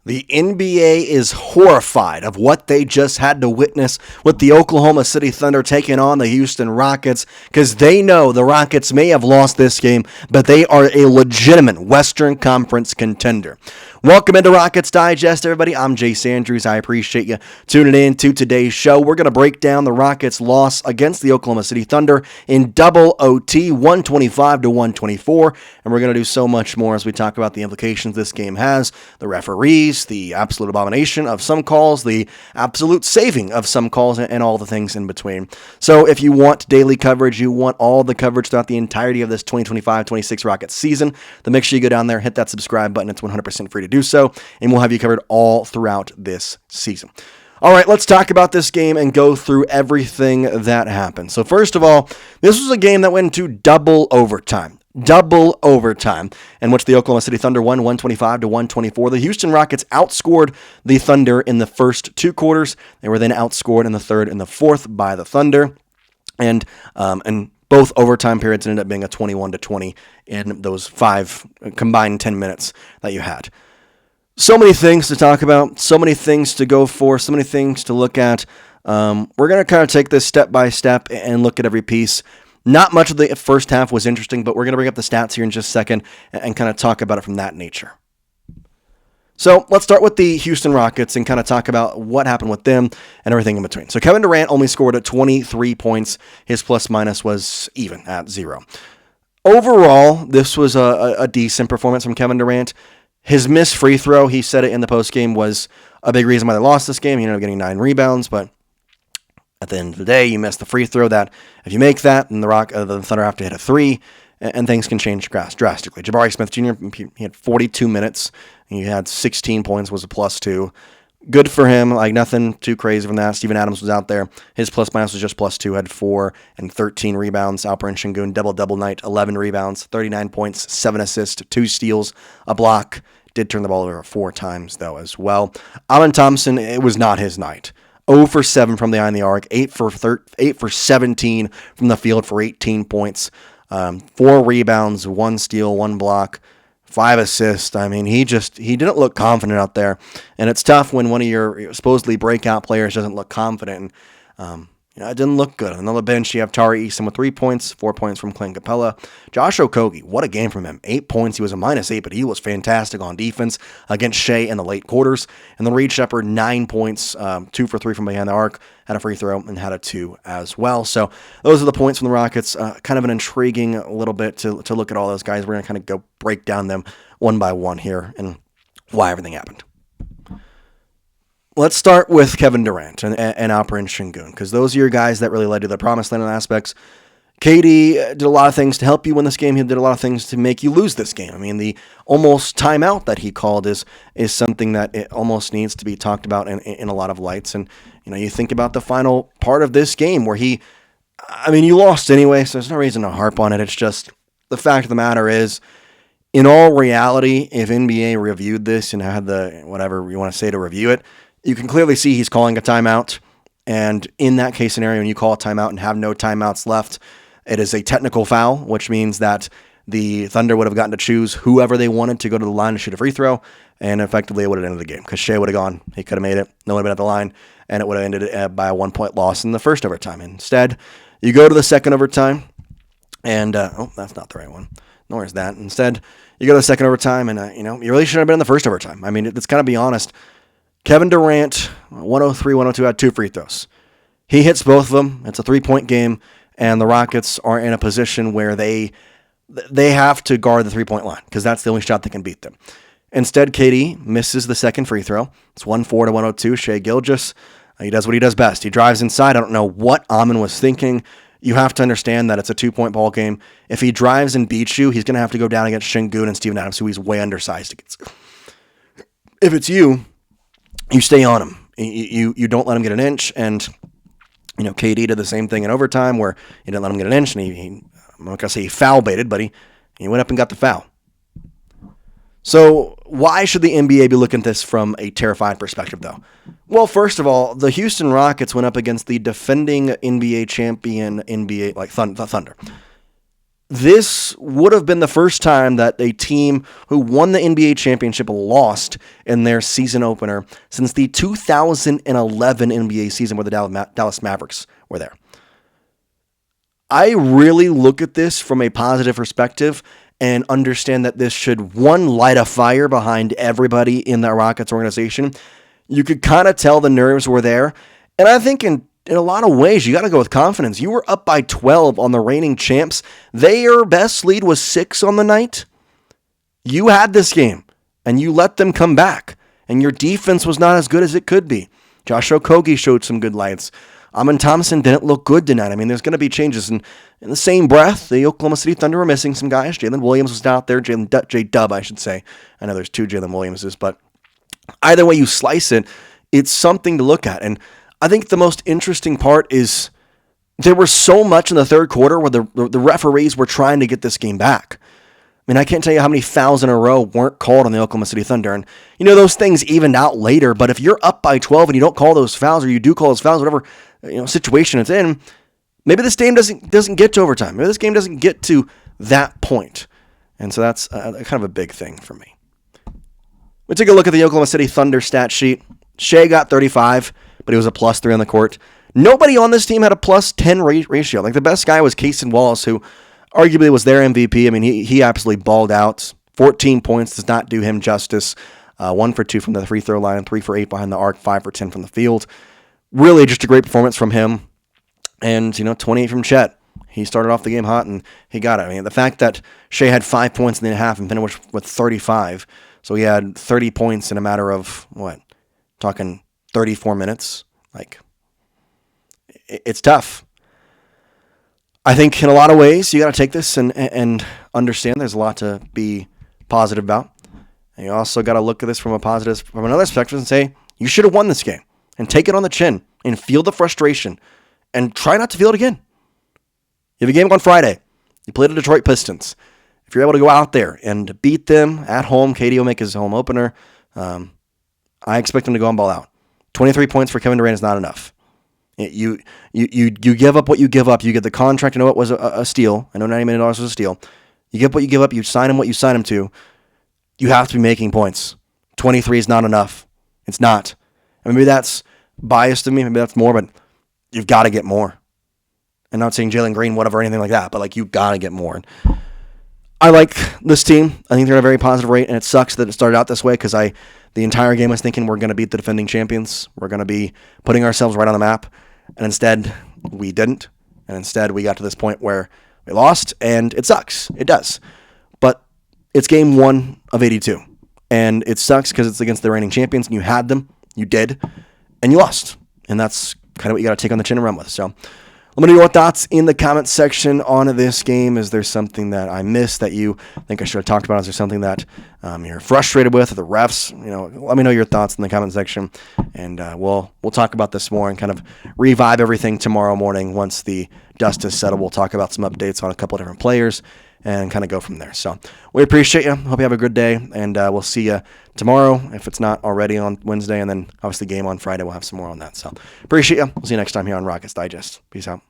The NBA is horrified of what they just had to witness with the Oklahoma City Thunder taking on the Houston Rockets, because they know the Rockets may have lost this game, but they are a legitimate Western Conference contender. Welcome into Rockets Digest, everybody. I'm Jace Andrews. I appreciate you tuning in to today's show. We're going to break down the Rockets' loss against the Oklahoma City Thunder in double OT, 125-124, and we're going to do so much more as we talk about the implications this game has, the referees, the absolute abomination of some calls, the absolute saving of some calls, and all the things in between. So if you want daily coverage, you want all the coverage throughout the entirety of this 2025-26 Rockets season, then make sure you go down there, hit that subscribe button. It's 100% free to do so, and we'll have you covered all throughout this season. All right, let's talk about this game and go through everything that happened. So first of all, this was a game that went into double overtime, in which the Oklahoma City Thunder won 125-124. The Houston Rockets outscored the Thunder in the first two quarters. They were then outscored in the third and the fourth by the Thunder, and both overtime periods ended up being a 21-20 in those five combined 10 minutes that you had. So many things to talk about, so many things to go for, so many things to look at. We're going to kind of take this step by step and look at every piece. Not much of the first half was interesting, but we're going to bring up the stats here in just a second and kind of talk about it from that nature. So let's start with the Houston Rockets and kind of talk about what happened with them and everything in between. So Kevin Durant only scored at 23 points. His plus-minus was even at 0. Overall, this was a decent performance from Kevin Durant. His missed free throw, he said it in the postgame, was a big reason why they lost this game. He ended up getting 9 rebounds, but at the end of the day, you missed the free throw that if you make that, then the Thunder have to hit a 3, and things can change drastically. Jabari Smith Jr., he had 42 minutes. He had 16 points, was a +2. Good for him, like nothing too crazy from that. Steven Adams was out there. His plus-minus was just +2, had 4 and 13 rebounds. Alperen Şengün, double night, 11 rebounds, 39 points, 7 assists, 2 steals, a block. Did turn the ball over 4 times, though, as well. Amen Thompson, it was not his night. 0 for 7 from behind the arc, 8 for 17 from the field for 18 points, 4 rebounds, 1 steal, 1 block, 5 assists. I mean, he didn't look confident out there, and it's tough when one of your supposedly breakout players doesn't look confident. It didn't look good. On the bench, you have Tari Eason with 3 points, 4 points from Clint Capella. Josh Okogie, what a game from him. 8 points. He was a -8, but he was fantastic on defense against Shea in the late quarters. And then Reed Shepherd, 9 points, 2 for 3 from behind the arc, had a free throw and had a 2 as well. So those are the points from the Rockets. Kind of an intriguing little bit to look at all those guys. We're going to kind of go break down them one by one here and why everything happened. Let's start with Kevin Durant and Alperen Şengün, because those are your guys that really led to the promised land aspects. KD did a lot of things to help you win this game. He did a lot of things to make you lose this game. I mean, the almost timeout that he called is something that it almost needs to be talked about in a lot of lights. And, you think about the final part of this game where you lost anyway, so there's no reason to harp on it. It's just the fact of the matter is, in all reality, if NBA reviewed this and had the whatever you want to say to review it, you can clearly see he's calling a timeout, and in that case scenario, when you call a timeout and have no timeouts left, it is a technical foul, which means that the Thunder would have gotten to choose whoever they wanted to go to the line to shoot a free throw, and effectively it would have ended the game, because Shea would have gone, he could have made it, no one would have been at the line, and it would have ended by a 1-point loss in the first overtime. Instead, you go to the second overtime, and, that's not the right one, nor is that. Instead, you go to the second overtime, and, you really shouldn't have been in the first overtime. I mean, let's kind of be honest. Kevin Durant, 103, 102, had 2 free throws. He hits both of them. It's a 3-point game, and the Rockets are in a position where they have to guard the 3-point line because that's the only shot that can beat them. Instead, KD misses the second free throw. It's 104 to 102. Shai Gilgeous, he does what he does best. He drives inside. I don't know what Amen was thinking. You have to understand that it's a 2-point ball game. If he drives and beats you, he's going to have to go down against Şengün and Steven Adams, who he's way undersized against. If it's you stay on him. You don't let him get an inch, and KD did the same thing in overtime where he didn't let him get an inch, and I'm not going to say he foul baited, but he went up and got the foul. So why should the NBA be looking at this from a terrified perspective, though? Well, first of all, the Houston Rockets went up against the defending NBA champion Thunder. This would have been the first time that a team who won the NBA championship lost in their season opener since the 2011 NBA season where the Dallas Mavericks were there. I really look at this from a positive perspective and understand that this should, one, light a fire behind everybody in the Rockets organization. You could kind of tell the nerves were there. And I think in a lot of ways, you got to go with confidence. You were up by 12 on the reigning champs. Their best lead was 6 on the night. You had this game, and you let them come back. And your defense was not as good as it could be. Josh Okogie showed some good lights. Amin Thompson didn't look good tonight. I mean, there's going to be changes. And in the same breath, the Oklahoma City Thunder were missing some guys. Jalen Williams was out there. J-Dub, I should say. I know there's 2 Jalen Williamses, but either way you slice it, it's something to look at. And I think the most interesting part is there was so much in the third quarter where the referees were trying to get this game back. I mean, I can't tell you how many fouls in a row weren't called on the Oklahoma City Thunder. And, those things evened out later. But if you're up by 12 and you don't call those fouls, or you do call those fouls, whatever situation it's in, maybe this game doesn't get to overtime. Maybe this game doesn't get to that point. And so that's kind of a big thing for me. We take a look at the Oklahoma City Thunder stat sheet. Shea got 35, but he was a +3 on the court. Nobody on this team had a +10 ratio. Like, the best guy was Cason Wallace, who arguably was their MVP. I mean, he absolutely balled out. 14 points does not do him justice. 1 for 2 from the free throw line, 3 for 8 behind the arc, 5 for 10 from the field. Really just a great performance from him. And, 28 from Chet. He started off the game hot, and he got it. I mean, the fact that Shea had 5 points in the half and finished with 35, so he had 30 points in a matter of, talking 34 minutes. Like, it's tough. I think in a lot of ways, you got to take this and understand there's a lot to be positive about. And you also got to look at this from another perspective and say, you should have won this game. And take it on the chin and feel the frustration and try not to feel it again. You have a game on Friday. You play the Detroit Pistons. If you're able to go out there and beat them at home, KD will make his home opener. I expect him to go and ball out. 23 points for Kevin Durant is not enough. You give up what you give up. You get the contract. I know it was a steal. I know $90 million was a steal. You give up what you give up. You sign him what you sign him to. You have to be making points. 23 is not enough. It's not. And maybe that's biased to me. Maybe that's more, but you've got to get more. I'm not saying Jalen Green, whatever, anything like that, but you've got to get more. I like this team. I think they're at a very positive rate, and it sucks that it started out this way because the entire game was thinking we're going to beat the defending champions. We're going to be putting ourselves right on the map, and instead we didn't. And instead we got to this point where we lost, and it sucks. It does. But it's game 1 of 82, and it sucks because it's against the reigning champions, and you had them. You did, and you lost. And that's kind of what you got to take on the chin and run with. So let me know your thoughts in the comments section on this game. Is there something that I missed that you think I should have talked about? Is there something that you're frustrated with, or the refs? Let me know your thoughts in the comment section, and we'll talk about this more and kind of revive everything tomorrow morning once the dust is settled. We'll talk about some updates on a couple of different players and kind of go from there. So we appreciate you. Hope you have a good day, and we'll see you tomorrow if it's not already on Wednesday, and then obviously game on Friday. We'll have some more on that. So appreciate you. We'll see you next time here on Rockets Digest. Peace out.